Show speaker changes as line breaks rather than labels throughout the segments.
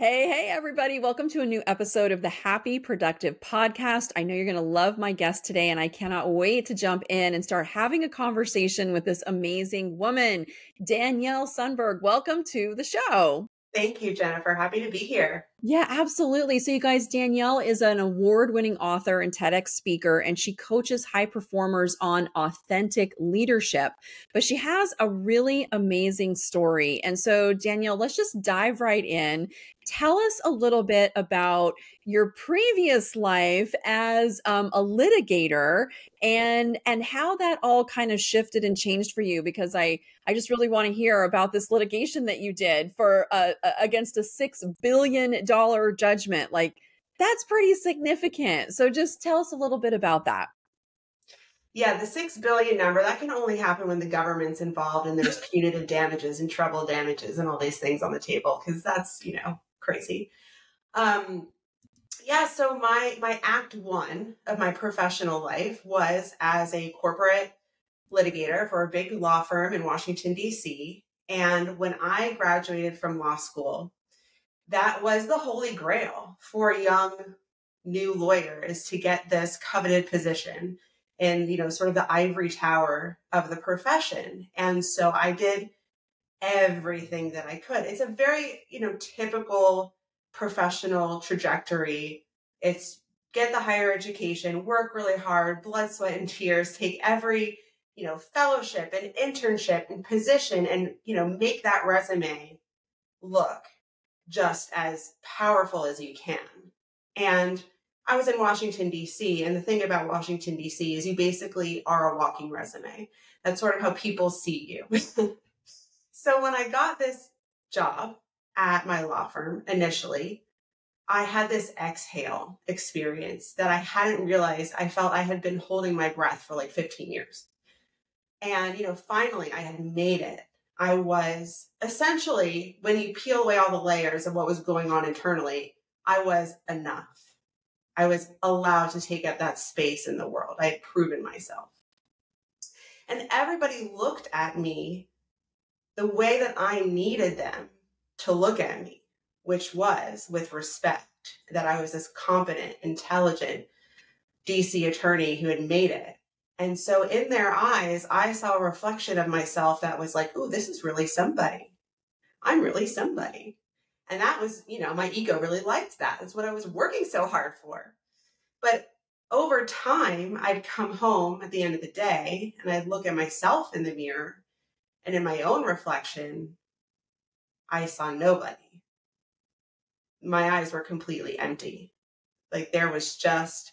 Hey, everybody. Welcome to a new episode of the Happy Productive Podcast. I know you're going to love my guest today, and I cannot wait to jump in and start having a conversation with this amazing woman, Danielle Sunberg. Welcome to the show.
Thank you, Jennifer. Happy to be here.
Yeah, absolutely. So you guys, Danielle is an award-winning author and TEDx speaker, and she coaches high performers on authentic leadership. But she has a really amazing story. And so, Danielle, let's just dive right in. Tell us a little bit about your previous life as a litigator and how that all kind of shifted and changed for you, because I just really want to hear about this litigation that you did for against a $6 billion judgment. Like, that's pretty significant. So just tell us a little bit about that.
Yeah, the 6 billion number, that can only happen when the government's involved and there's punitive damages and treble damages and all these things on the table, because that's, crazy. So my act one of my professional life was as a corporate litigator for a big law firm in Washington, D.C. And when I graduated from law school, that was the holy grail for young new lawyers, to get this coveted position in, sort of the ivory tower of the profession. And so I did everything that I could. It's a very, typical professional trajectory. It's get the higher education, work really hard, blood, sweat, and tears, take every, fellowship and internship and position and, make that resume look just as powerful as you can. And I was in Washington, D.C., and the thing about Washington, D.C. is you basically are a walking resume. That's sort of how people see you. So when I got this job at my law firm initially, I had this exhale experience that I hadn't realized. I felt I had been holding my breath for like 15 years. And, finally I had made it. I was essentially, when you peel away all the layers of what was going on internally, I was enough. I was allowed to take up that space in the world. I had proven myself. And everybody looked at me the way that I needed them to look at me, which was with respect, that I was this competent, intelligent DC attorney who had made it. And so in their eyes, I saw a reflection of myself that was like, ooh, this is really somebody. I'm really somebody. And that was, my ego really liked that. That's what I was working so hard for. But over time, I'd come home at the end of the day and I'd look at myself in the mirror, and in my own reflection, I saw nobody. My eyes were completely empty. Like there was just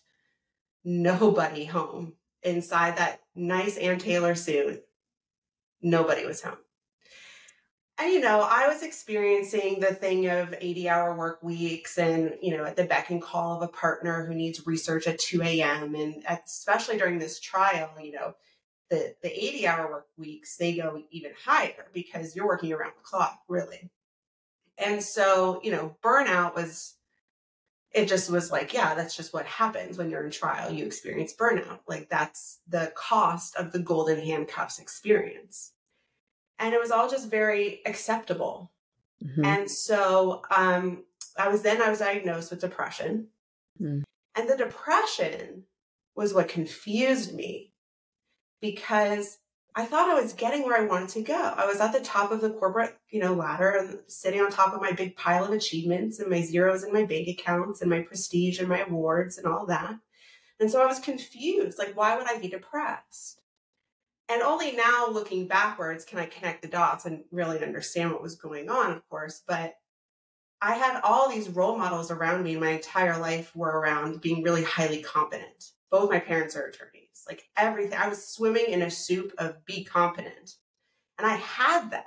nobody home. Inside that nice Ann Taylor suit, nobody was home. And, I was experiencing the thing of 80-hour work weeks and, at the beck and call of a partner who needs research at 2 a.m. And especially during this trial, the 80-hour work weeks, they go even higher because you're working around the clock, really. And so, burnout it just was like, yeah, that's just what happens when you're in trial. You experience burnout. Like that's the cost of the golden handcuffs experience. And it was all just very acceptable. Mm-hmm. And so I was diagnosed with depression. Mm. And the depression was what confused me, because I thought I was getting where I wanted to go. I was at the top of the corporate, ladder, and sitting on top of my big pile of achievements and my zeros in my bank accounts and my prestige and my awards and all that. And so I was confused. Like, why would I be depressed? And only now, looking backwards, can I connect the dots and really understand what was going on, of course. But I had all these role models around me. My entire life were around being really highly competent. Both my parents are attorneys. Like everything, I was swimming in a soup of be competent. And I had that.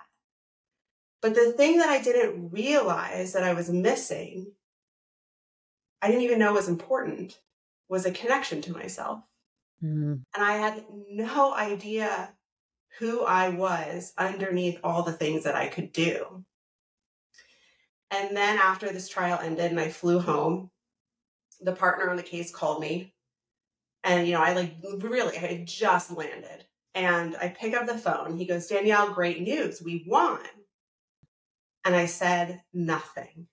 But the thing that I didn't realize that I was missing, I didn't even know was important, was a connection to myself. Mm-hmm. And I had no idea who I was underneath all the things that I could do. And then after this trial ended and I flew home, the partner on the case called me. And, I had just landed. And I pick up the phone. He goes, Danielle, great news. We won. And I said, nothing.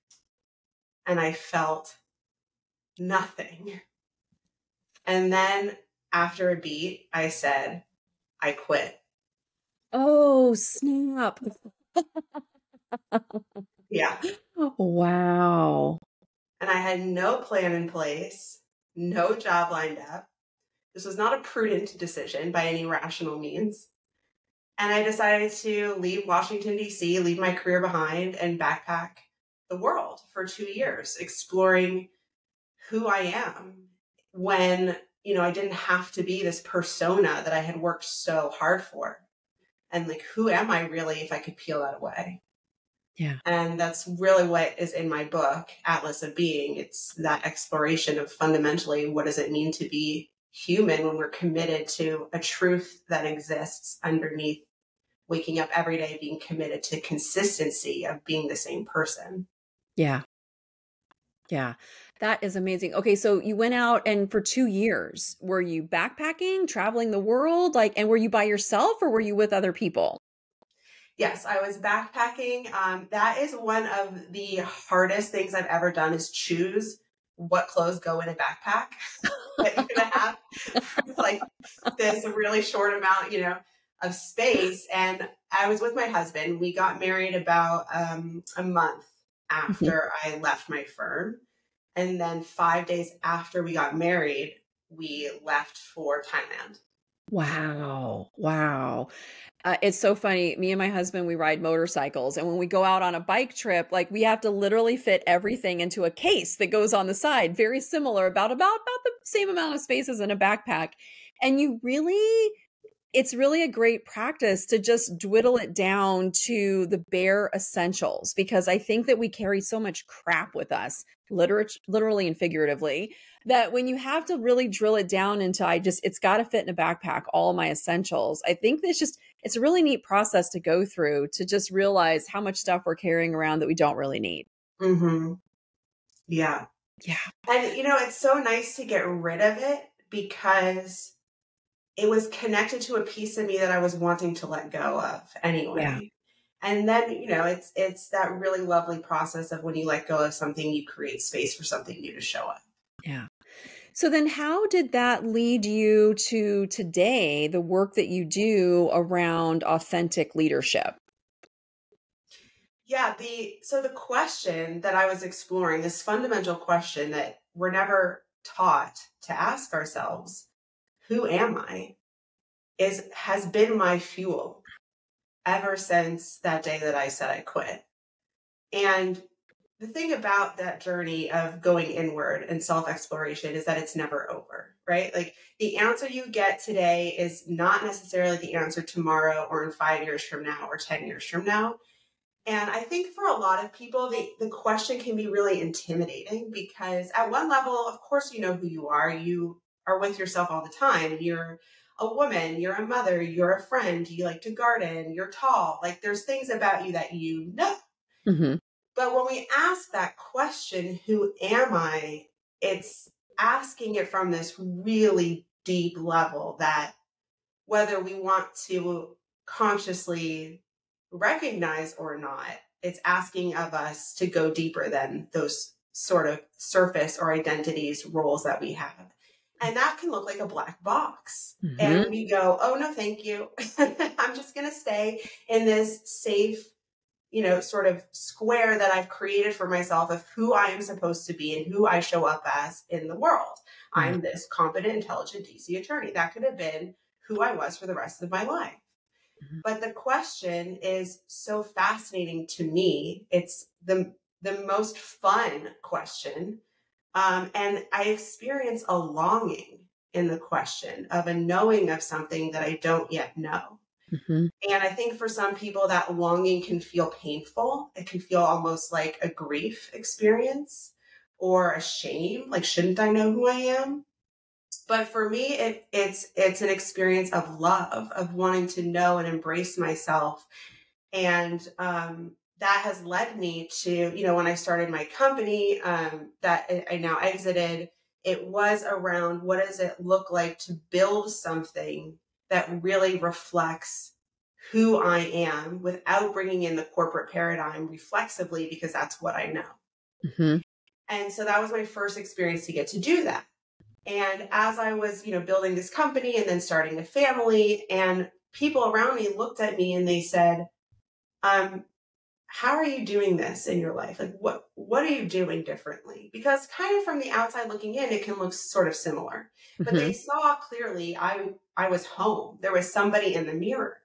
and I felt nothing. And then after a beat, I said, I quit.
Oh, snap.
Yeah.
Wow.
And I had no plan in place, no job lined up. This was not a prudent decision by any rational means. And I decided to leave Washington, D.C., leave my career behind, and backpack the world for 2 years, exploring who I am when, I didn't have to be this persona that I had worked so hard for. And like, who am I really if I could peel that away?
Yeah.
And that's really what is in my book, Atlas of Being. It's that exploration of fundamentally what does it mean to be human when we're committed to a truth that exists underneath waking up every day, being committed to consistency of being the same person.
Yeah. Yeah. That is amazing. Okay, so you went out and for 2 years, were you backpacking, traveling the world? And were you by yourself or were you with other people?
Yes, I was backpacking. That is one of the hardest things I've ever done is choose what clothes go in a backpack that you're going to have for like this really short amount, of space. And I was with my husband. We got married about a month after I left my firm. And then 5 days after we got married, we left for Thailand.
Wow. Wow. It's so funny. Me and my husband, we ride motorcycles. And when we go out on a bike trip, like we have to literally fit everything into a case that goes on the side, very similar, about the same amount of space as in a backpack. And it's really a great practice to just dwindle it down to the bare essentials, because I think that we carry so much crap with us, literally and figuratively, that when you have to really drill it down into, it's got to fit in a backpack, all my essentials. I think it's a really neat process to go through to just realize how much stuff we're carrying around that we don't really need.
Mm-hmm. Yeah.
Yeah.
And, it's so nice to get rid of it because it was connected to a piece of me that I was wanting to let go of anyway.
Yeah.
And then, it's that really lovely process of when you let go of something, you create space for something new to show up.
Yeah. So then how did that lead you to today, the work that you do around authentic leadership?
Yeah, so the question that I was exploring, this fundamental question that we're never taught to ask ourselves, who am I, has been my fuel ever since that day that I said I quit. And the thing about that journey of going inward and self-exploration is that it's never over, right? Like the answer you get today is not necessarily the answer tomorrow or in 5 years from now or 10 years from now. And I think for a lot of people, the question can be really intimidating because at one level, of course, you know who you are. You are with yourself all the time. You're a woman, you're a mother, you're a friend, you like to garden, you're tall. Like there's things about you that you know.
Mm-hmm.
But when we ask that question, who am I? It's asking it from this really deep level that whether we want to consciously recognize or not, it's asking of us to go deeper than those sort of surface or identities roles that we have. And that can look like a black box.
Mm-hmm.
And we go, oh, no, thank you. I'm just going to stay in this safe, sort of square that I've created for myself of who I am supposed to be and who I show up as in the world.
Yeah.
I'm this competent, intelligent DC attorney. That could have been who I was for the rest of my life.
Mm-hmm.
But the question is so fascinating to me. It's the most fun question. And I experience a longing in the question of a knowing of something that I don't yet know.
Mm-hmm.
And I think for some people that longing can feel painful. It can feel almost like a grief experience or a shame. Like, shouldn't I know who I am? But for me, it's an experience of love, of wanting to know and embrace myself. And that has led me to, when I started my company that I now exited, it was around what does it look like to build something that really reflects who I am without bringing in the corporate paradigm reflexively, because that's what I know.
Mm-hmm.
And so that was my first experience to get to do that. And as I was, building this company and then starting a family, and people around me looked at me and they said, how are you doing this in your life? Like, what are you doing differently? Because kind of from the outside looking in, it can look sort of similar, but they saw clearly I was home. There was somebody in the mirror.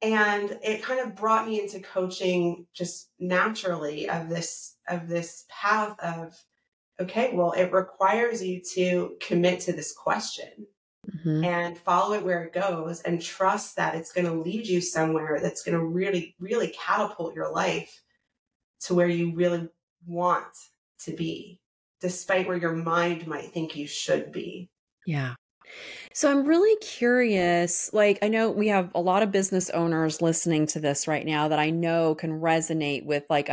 And it kind of brought me into coaching just naturally of this path of, okay, well, it requires you to commit to this question and follow it where it goes and trust that it's going to lead you somewhere that's going to really, really catapult your life to where you really want to be, despite where your mind might think you should be.
Yeah. So I'm really curious, like, I know we have a lot of business owners listening to this right now that I know can resonate with, like,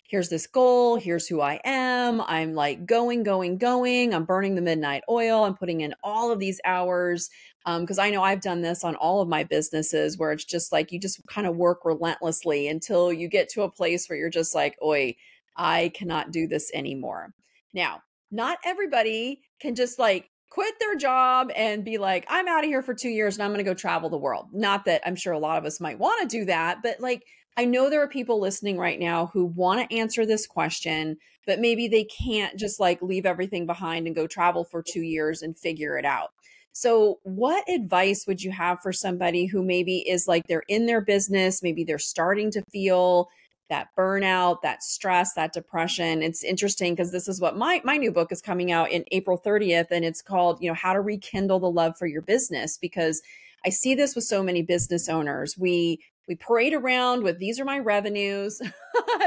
here's this goal, here's who I am. I'm like going. I'm burning the midnight oil. I'm putting in all of these hours. Because I know I've done this on all of my businesses where it's just like, you just kind of work relentlessly until you get to a place where you're just like, oi, I cannot do this anymore. Now, not everybody can just like quit their job and be like, I'm out of here for 2 years and I'm going to go travel the world. Not that I'm sure a lot of us might want to do that, but like, I know there are people listening right now who want to answer this question, but maybe they can't just like leave everything behind and go travel for 2 years and figure it out. So what advice would you have for somebody who maybe is like, they're in their business, maybe they're starting to feel that burnout, that stress, that depression? It's interesting because this is what my new book is coming out in April 30th. And it's called, How to Rekindle the Love for Your Business, because I see this with so many business owners. We parade around with, these are my revenues.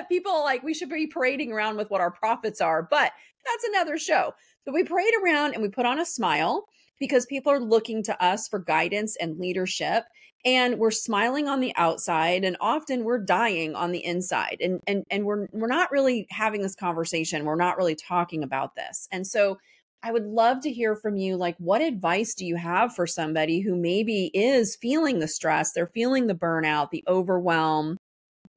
People like, we should be parading around with what our profits are, but that's another show. But we parade around and we put on a smile because people are looking to us for guidance and leadership. And we're smiling on the outside, and often we're dying on the inside. And we're not really having this conversation. We're not really talking about this. And so I would love to hear from you. Like, what advice do you have for somebody who maybe is feeling the stress, they're feeling the burnout, the overwhelm,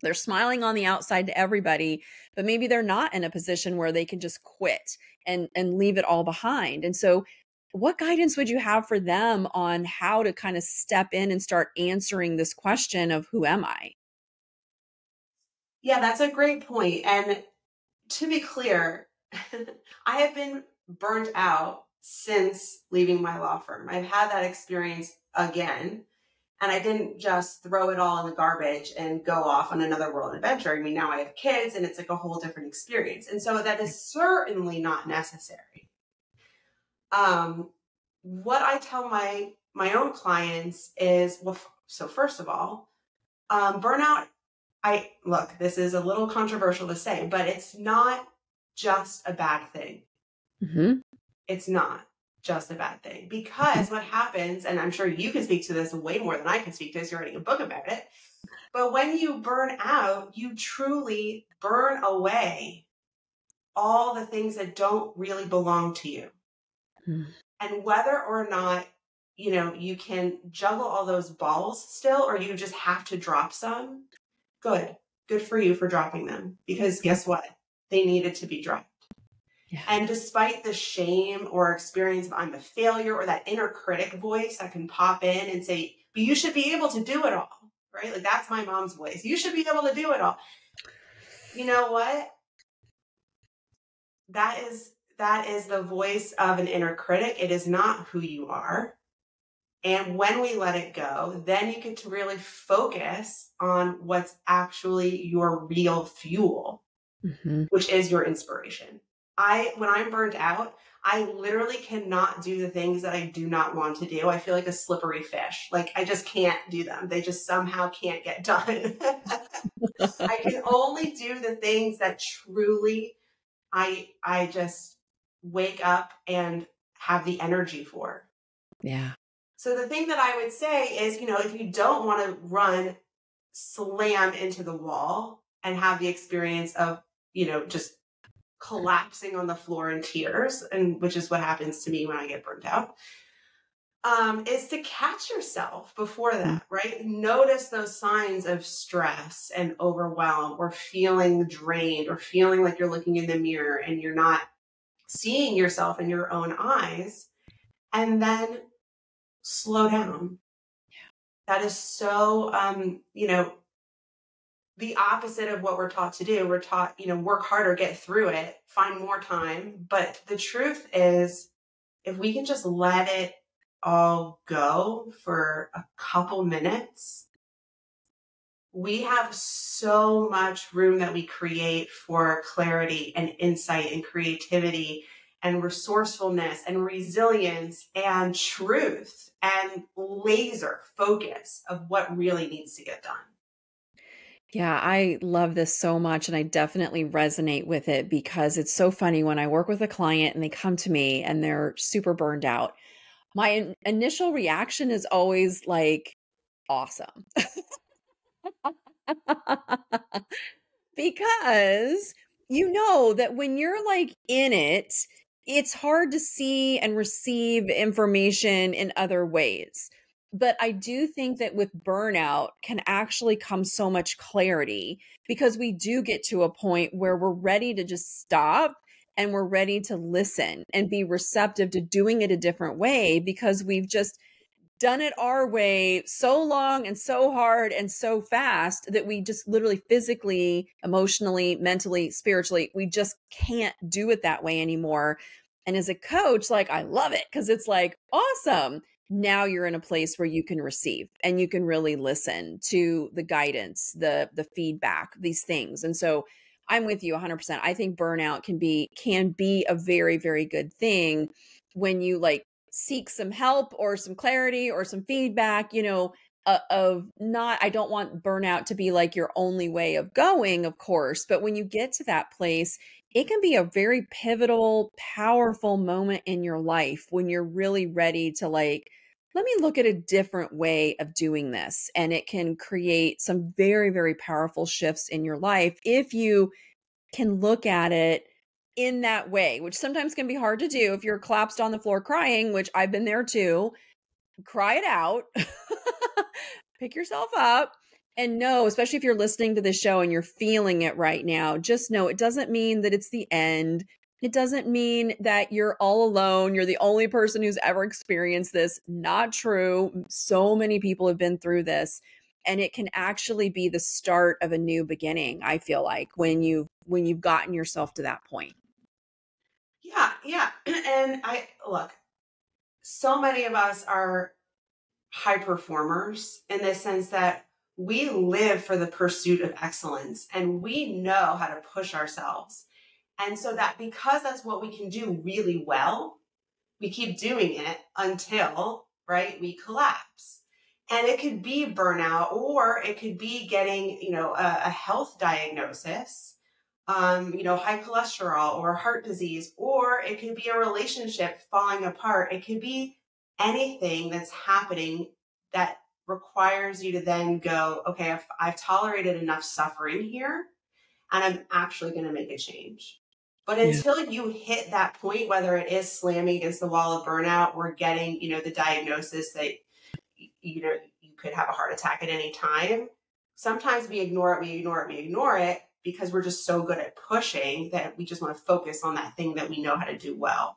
they're smiling on the outside to everybody, but maybe they're not in a position where they can just quit and leave it all behind. And so what guidance would you have for them on how to kind of step in and start answering this question of, who am I?
Yeah, that's a great point. And to be clear, I have been burnt out since leaving my law firm. I've had that experience again, and I didn't just throw it all in the garbage and go off on another world adventure. I mean, now I have kids and it's like a whole different experience. And so that is certainly not necessary. What I tell my own clients is, well, so first of all, burnout, look, this is a little controversial to say, but it's not just a bad thing. It's not just a bad thing, because what happens, and I'm sure you can speak to this way more than I can speak to this, you're writing a book about it, but when you burn out, you truly burn away all the things that don't really belong to you. And whether or not, you can juggle all those balls still, or you just have to drop some, good for you for dropping them, because guess what? They needed to be dropped. Yeah. And despite the shame or experience of I'm a failure, or that inner critic voice that can pop in and say, but you should be able to do it all, right? Like, that's my mom's voice. You should be able to do it all. You know what? That is the voice of an inner critic. It is not who you are. And when we let it go, then you get to really focus on what's actually your real fuel, which is your inspiration. When I'm burned out, I literally cannot do the things that I do not want to do. I feel like a slippery fish. Like, I just can't do them. They just somehow can't get done. I can only do the things that truly I just wake up and have the energy for.
Yeah.
So the thing that I would say is, if you don't want to slam into the wall and have the experience of, just collapsing on the floor in tears, and which is what happens to me when I get burnt out. is to catch yourself before that, right? Notice those signs of stress and overwhelm, or feeling drained, or feeling like you're looking in the mirror and you're not seeing yourself in your own eyes, and then slow down. That is so, the opposite of what we're taught to do. We're taught, work harder, get through it, find more time. But the truth is, if we can just let it all go for a couple minutes, we have so much room that we create for clarity and insight and creativity and resourcefulness and resilience and truth and laser focus of what really needs to get done.
Yeah, I love this so much, and I definitely resonate with it because it's so funny when I work with a client and they come to me and they're super burned out. My initial reaction is always like, awesome. Because you know that when you're like in it, it's hard to see and receive information in other ways. But I do think that with burnout can actually come so much clarity because we do get to a point where we're ready to just stop and we're ready to listen and be receptive to doing it a different way because we've just done it our way so long and so hard and so fast that we just literally physically, emotionally, mentally, spiritually, we just can't do it that way anymore. And as a coach, like I love it because it's like, awesome. Now you're in a place where you can receive and you can really listen to the guidance, the feedback, these things. And so I'm with you 100%. I think burnout can be a very, very good thing when you like seek some help or some clarity or some feedback, of not, I don't want burnout to be like your only way of going, of course, but when you get to that place, it can be a very pivotal, powerful moment in your life when you're really ready to like, let me look at a different way of doing this. And it can create some very, very powerful shifts in your life if you can look at it in that way, which sometimes can be hard to do if you're collapsed on the floor crying, which I've been there too. Cry it out, pick yourself up, and know, especially if you're listening to the show and you're feeling it right now, just know it doesn't mean that it's the end. It doesn't mean that you're all alone. You're the only person who's ever experienced this. Not true. So many people have been through this. And it can actually be the start of a new beginning, I feel like, when you've gotten yourself to that point.
Yeah, yeah. And look, so many of us are high performers in the sense that we live for the pursuit of excellence and we know how to push ourselves. And so that because that's what we can do really well, we keep doing it until, right, we collapse. And it could be burnout, or it could be getting, a health diagnosis, high cholesterol or heart disease, or it could be a relationship falling apart. It could be anything that's happening that requires you to then go, okay, I've tolerated enough suffering here and I'm actually going to make a change. But
Yeah.
until you hit that point, whether it is slamming against the wall of burnout or getting, the diagnosis that, you could have a heart attack at any time, sometimes we ignore it because we're just so good at pushing that we just want to focus on that thing that we know how to do well.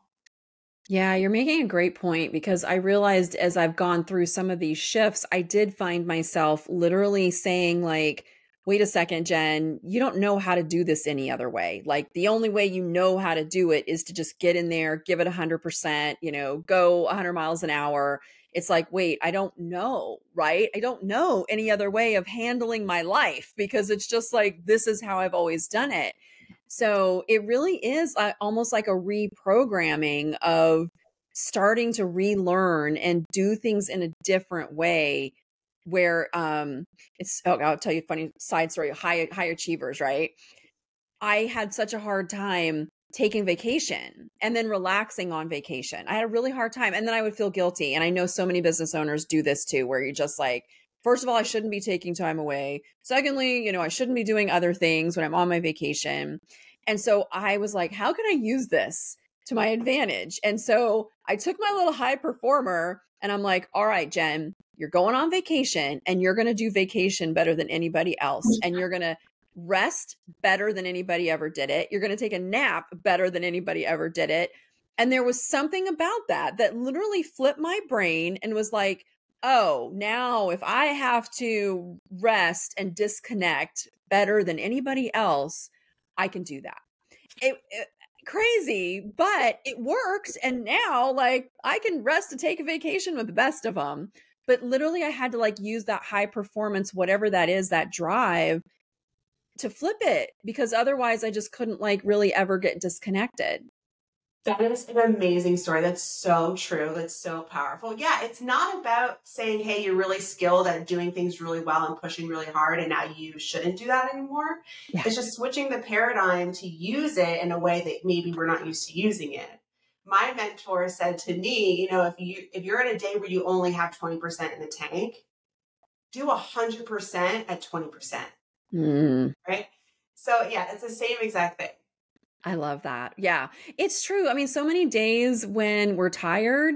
Yeah, you're making a great point because I realized as I've gone through some of these shifts, I did find myself literally saying like, wait a second, Jen, you don't know how to do this any other way. Like the only way you know how to do it is to just get in there, give it 100%, go 100 miles an hour. It's like, wait, I don't know, right? I don't know any other way of handling my life because it's just like, this is how I've always done it. So it really is almost like a reprogramming of starting to relearn and do things in a different way where I'll tell you a funny side story, high achievers, right? I had such a hard time taking vacation and then relaxing on vacation. I had a really hard time and then I would feel guilty. And I know so many business owners do this too, where you're just like, first of all, I shouldn't be taking time away. Secondly, I shouldn't be doing other things when I'm on my vacation. And so I was like, how can I use this to my advantage? And so I took my little high performer And I'm like, all right, Jen, you're going on vacation and you're going to do vacation better than anybody else. And you're going to rest better than anybody ever did it. You're going to take a nap better than anybody ever did it. And there was something about that literally flipped my brain and was like, oh, now if I have to rest and disconnect better than anybody else, I can do that. Crazy, but it worked. And now like I can rest to take a vacation with the best of them. But literally I had to like use that high performance, whatever that is, that drive to flip it, because otherwise I just couldn't like really ever get disconnected.
That is an amazing story. That's so true. That's so powerful. Yeah, it's not about saying, hey, you're really skilled at doing things really well and pushing really hard, and now you shouldn't do that anymore.
Yeah.
It's just switching the paradigm to use it in a way that maybe we're not used to using it. My mentor said to me, if you're in a day where you only have 20% in the tank, do 100% at 20%. Right? So yeah, it's the same exact thing.
I love that. Yeah, it's true. I mean, so many days when we're tired,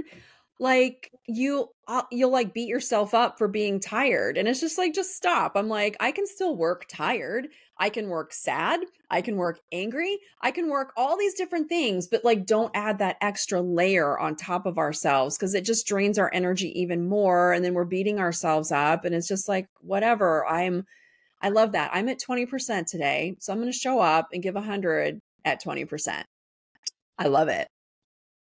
like you'll like beat yourself up for being tired. And it's just like, just stop. I'm like, I can still work tired. I can work sad. I can work angry. I can work all these different things, but like, don't add that extra layer on top of ourselves, because it just drains our energy even more. And then we're beating ourselves up. And it's just like, whatever. I love that. I'm at 20% today. So I'm going to show up and give 100 at 20%. I love it.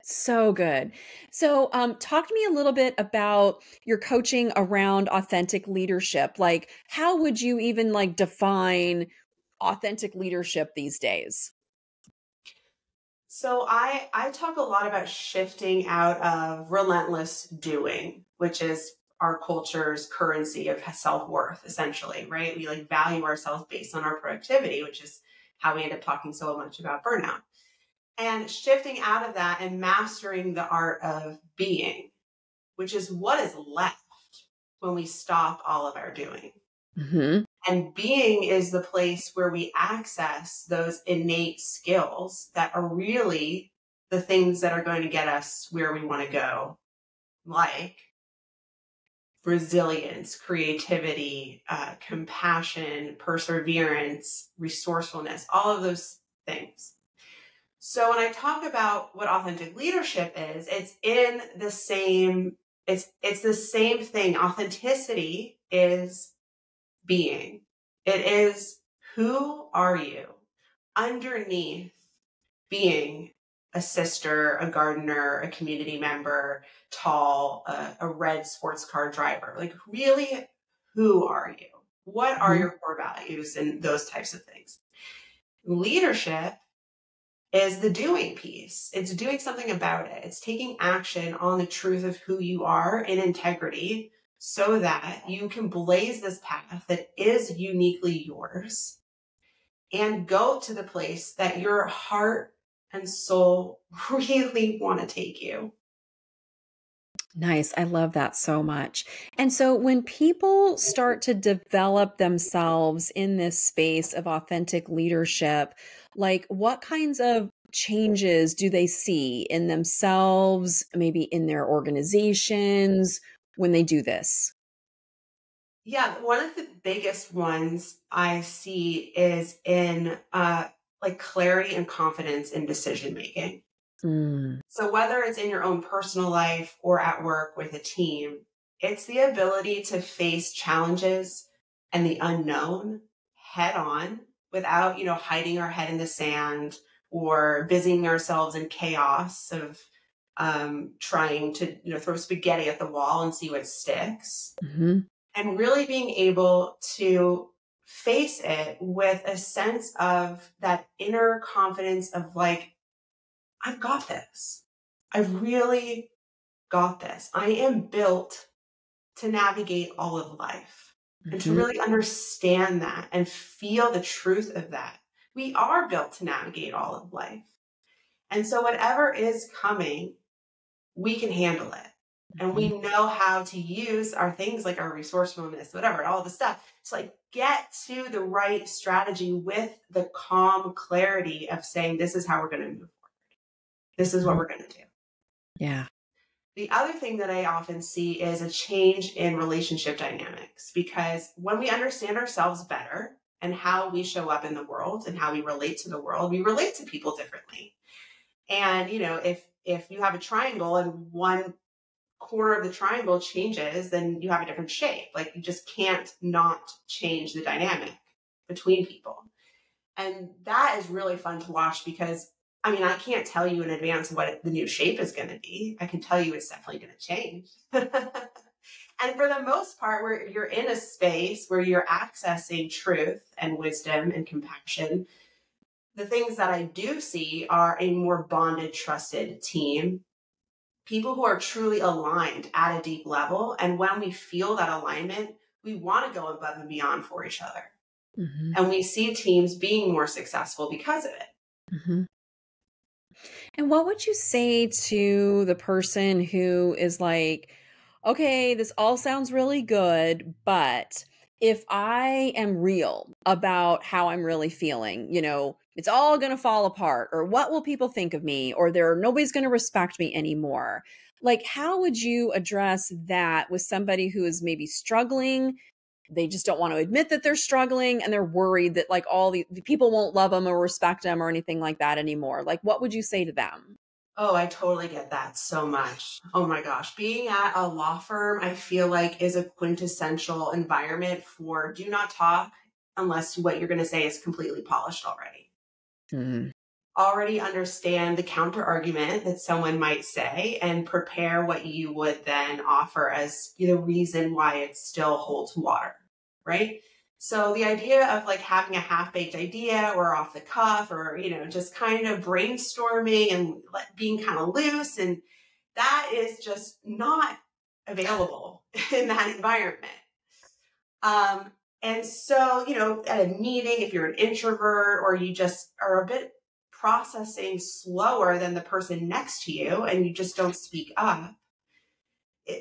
So good. So talk to me a little bit about your coaching around authentic leadership. Like, how would you even like define authentic leadership these days?
So I talk a lot about shifting out of relentless doing, which is our culture's currency of self-worth, essentially, right? We like value ourselves based on our productivity, which is how we end up talking so much about burnout. And shifting out of that and mastering the art of being, which is what is left when we stop all of our doing.
Mm-hmm.
And being is the place where we access those innate skills that are really the things that are going to get us where we want to go, like resilience, creativity, compassion, perseverance, resourcefulness, all of those things. So when I talk about what authentic leadership is, it's in the same, it's the same thing. Authenticity is being. It is, who are you underneath being a sister, a gardener, a community member, tall, a red sports car driver? Like, really, who are you? What are your core values and those types of things? Leadership is the doing piece. It's doing something about it. It's taking action on the truth of who you are in integrity so that you can blaze this path that is uniquely yours and go to the place that your heart and soul really want to take you.
Nice. I love that so much. And so when people start to develop themselves in this space of authentic leadership, like what kinds of changes do they see in themselves, maybe in their organizations when they do this?
Yeah, one of the biggest ones I see is in like clarity and confidence in decision making. So whether it's in your own personal life or at work with a team, it's the ability to face challenges and the unknown head on without, hiding our head in the sand or busying ourselves in chaos of trying to, throw spaghetti at the wall and see what sticks.
Mm-hmm.
And really being able to face it with a sense of that inner confidence of like, I've got this. I've really got this. I am built to navigate all of life and to really understand that and feel the truth of that. We are built to navigate all of life. And so whatever is coming, we can handle it. And we know how to use our things like our resourcefulness, whatever, all the stuff to like get to the right strategy with the calm clarity of saying, this is how we're going to move forward. This is what we're going to do.
Yeah.
The other thing that I often see is a change in relationship dynamics, because when we understand ourselves better and how we show up in the world and how we relate to the world, we relate to people differently. And, if you have a triangle and one corner of the triangle changes, then you have a different shape. Like, you just can't not change the dynamic between people. And that is really fun to watch because, I mean, I can't tell you in advance what the new shape is going to be. I can tell you it's definitely going to change. And for the most part, where you're in a space where you're accessing truth and wisdom and compassion, the things that I do see are a more bonded, trusted team, people who are truly aligned at a deep level. And when we feel that alignment, we want to go above and beyond for each other.
Mm-hmm.
And we see teams being more successful because of it.
Mm-hmm. And what would you say to the person who is like, okay, this all sounds really good, but if I am real about how I'm really feeling, it's all going to fall apart, or what will people think of me, or nobody's going to respect me anymore. Like, how would you address that with somebody who is maybe struggling? They just don't want to admit that they're struggling, and they're worried that like all the people won't love them or respect them or anything like that anymore. Like, what would you say to them?
Oh, I totally get that so much. Oh my gosh. Being at a law firm, I feel like, is a quintessential environment for do not talk unless what you're going to say is completely polished already.
Mm.
Already understand the counter argument that someone might say and prepare what you would then offer as the reason why it still holds water, right? So the idea of like having a half-baked idea or off the cuff or, just kind of brainstorming and being kind of loose, and that is just not available in that environment. And so, at a meeting, if you're an introvert or you just are a bit processing slower than the person next to you and you just don't speak up,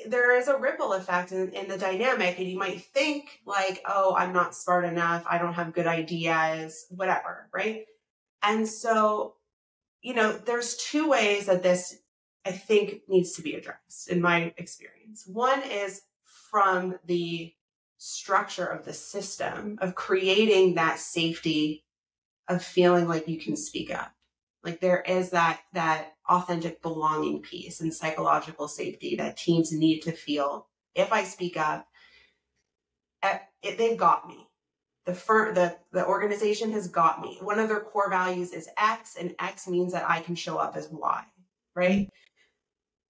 there is a ripple effect in the dynamic. And you might think like, oh, I'm not smart enough, I don't have good ideas, whatever, right? And so, there's two ways that this, I think, needs to be addressed in my experience. One is from the structure of the system of creating that safety of feeling like you can speak up. Like there is that authentic belonging piece and psychological safety that teams need to feel. If I speak up, they've got me. The organization has got me. One of their core values is X, and X means that I can show up as Y, right?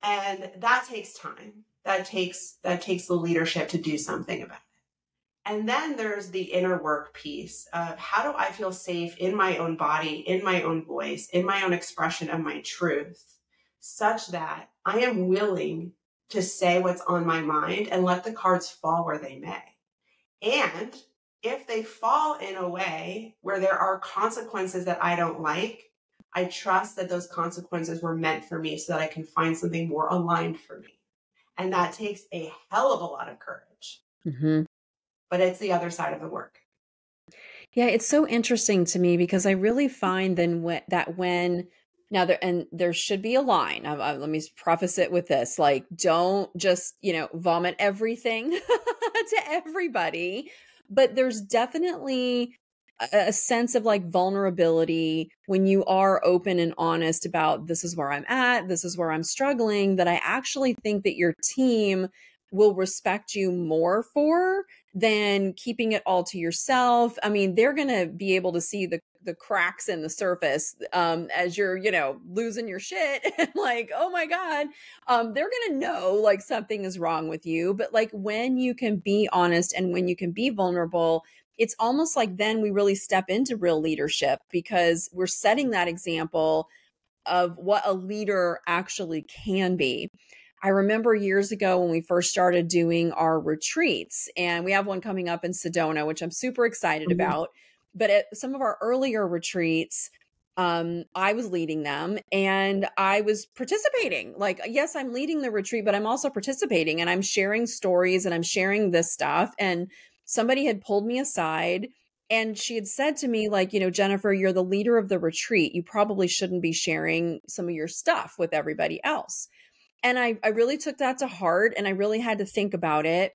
And that takes time. That takes the leadership to do something about it. And then there's the inner work piece of how do I feel safe in my own body, in my own voice, in my own expression of my truth, such that I am willing to say what's on my mind and let the cards fall where they may. And if they fall in a way where there are consequences that I don't like, I trust that those consequences were meant for me so that I can find something more aligned for me. And that takes a hell of a lot of courage.
Mm-hmm.
But it's the other side of the work.
Yeah, it's so interesting to me because I really find then there should be a line. Let me preface it with this: like, don't just vomit everything to everybody, but there's definitely a sense of like vulnerability when you are open and honest about this is where I'm at, this is where I'm struggling, that I actually think that your team will respect you more for than keeping it all to yourself. I mean, they're going to be able to see the cracks in the surface as you're, losing your shit and like, oh my God, they're going to know like something is wrong with you. But like when you can be honest and when you can be vulnerable, it's almost like then we really step into real leadership because we're setting that example of what a leader actually can be. I remember years ago when we first started doing our retreats, and we have one coming up in Sedona, which I'm super excited about. But at some of our earlier retreats, I was leading them and I was participating. Like, yes, I'm leading the retreat, but I'm also participating and I'm sharing stories and I'm sharing this stuff. And somebody had pulled me aside and she had said to me, like, Jennifer, you're the leader of the retreat. You probably shouldn't be sharing some of your stuff with everybody else. And I really took that to heart and I really had to think about it.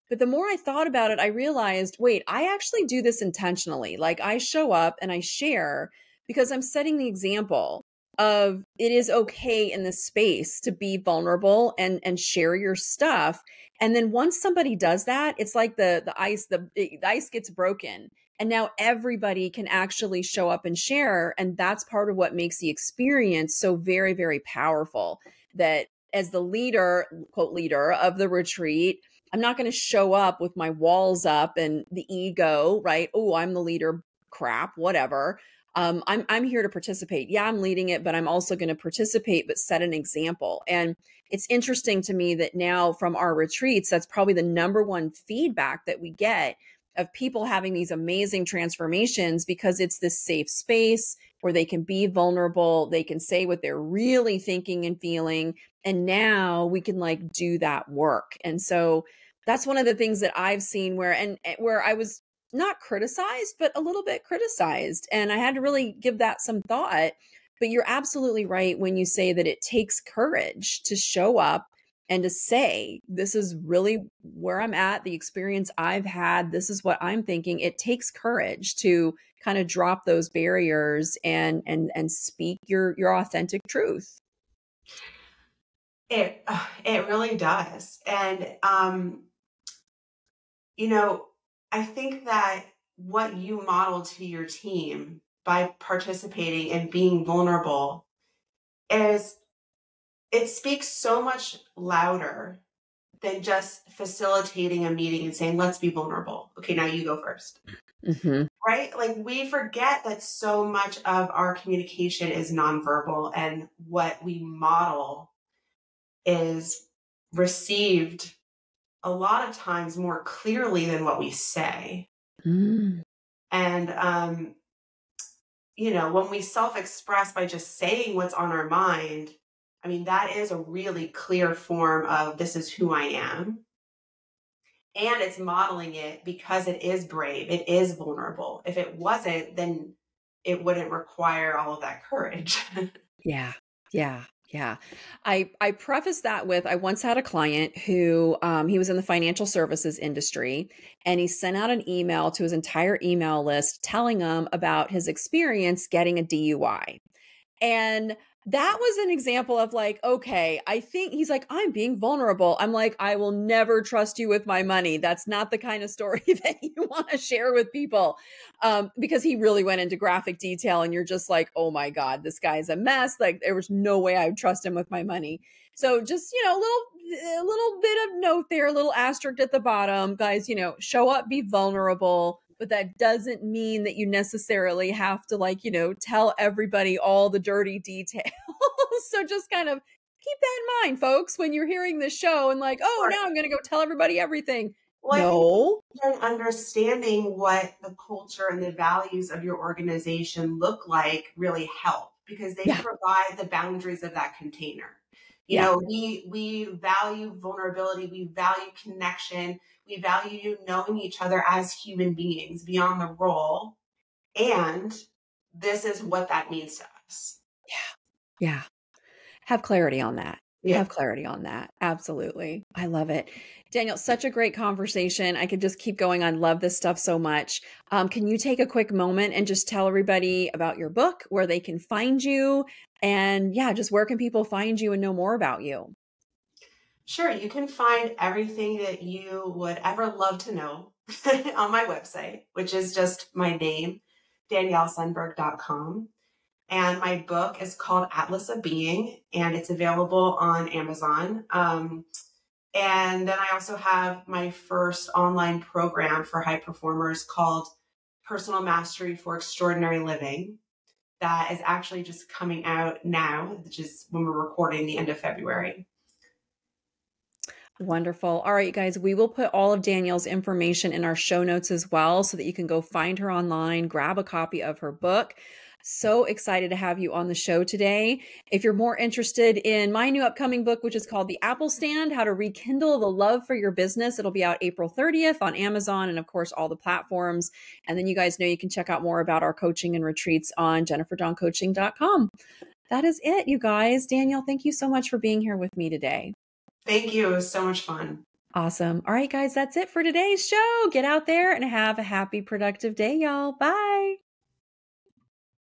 But the more I thought about it, I realized, wait, I actually do this intentionally. Like I show up and I share because I'm setting the example of it is okay in this space to be vulnerable and share your stuff. And then once somebody does that, it's like the ice gets broken. And now everybody can actually show up and share. And that's part of what makes the experience so very, very powerful. That as the leader, quote, leader of the retreat, I'm not going to show up with my walls up and the ego, right? Oh, I'm the leader, crap, whatever. I'm here to participate. Yeah, I'm leading it, but I'm also going to participate, but set an example. And it's interesting to me that now from our retreats, that's probably the number one feedback that we get of people having these amazing transformations because it's this safe space where they can be vulnerable. They can say what they're really thinking and feeling. And now we can like do that work. And so that's one of the things that I've seen where I was not criticized, but a little bit criticized. And I had to really give that some thought. But you're absolutely right when you say that it takes courage to show up and to say, this is really where I'm at, the experience I've had, this is what I'm thinking. It takes courage to kind of drop those barriers and speak your authentic truth.
It really does. And you know, I think that what you model to your team by participating and being vulnerable is it speaks so much louder than just facilitating a meeting and saying, let's be vulnerable. Okay, now you go first.
Mm-hmm.
Right? Like we forget that so much of our communication is nonverbal and what we model is received a lot of times more clearly than what we say.
Mm.
And, you know, when we self-express by just saying what's on our mind, I mean, that is a really clear form of this is who I am. And it's modeling it because it is brave. It is vulnerable. If it wasn't, then it wouldn't require all of that courage.
Yeah. Yeah. Yeah. I preface that with I once had a client who he was in the financial services industry and he sent out an email to his entire email list telling them about his experience getting a DUI. And that was an example of like, okay, I think he's like, I'm being vulnerable. I'm like, I will never trust you with my money. That's not the kind of story that you want to share with people. Because he really went into graphic detail and you're just like, oh my God, this guy's a mess. Like there was no way I would trust him with my money. So just, you know, a little bit of note there, a little asterisk at the bottom, guys, you know, show up, be vulnerable. But that doesn't mean that you necessarily have to like, you know, tell everybody all the dirty details. So just kind of keep that in mind, folks, when you're hearing this show and like, oh, now I'm going to go tell everybody everything.
Well,
No.
I think understanding what the culture and the values of your organization look like really help because they provide the boundaries of that container. You know, we value vulnerability, we value connection, we value knowing each other as human beings beyond the role. And this is what that means to us.
Yeah. Yeah. Have clarity on that.
Yeah.
Have clarity on that. Absolutely. I love it. Danielle, such a great conversation. I could just keep going. I love this stuff so much. Can you take a quick moment and just tell everybody about your book, where they can find you, and yeah, just where can people find you and know more about you?
Sure. You can find everything that you would ever love to know on my website, which is just my name, daniellesunberg.com. And my book is called Atlas of Being, and it's available on Amazon. And then I also have my first online program for high performers called Personal Mastery for Extraordinary Living. That is actually just coming out now, which is when we're recording the end of February.
Wonderful. All right, you guys, we will put all of Danielle's information in our show notes as well so that you can go find her online, grab a copy of her book. So excited to have you on the show today. If you're more interested in my new upcoming book, which is called The Apple Stand, How to Rekindle the Love for Your Business, it'll be out April 30th on Amazon and of course all the platforms. And then you guys know you can check out more about our coaching and retreats on jenniferdawncoaching.com. that is it, you guys. Danielle, thank you so much for being here with me today.
Thank you. It was so much fun.
Awesome. All right, guys, that's it for today's show. Get out there and have a happy, productive day, y'all. Bye.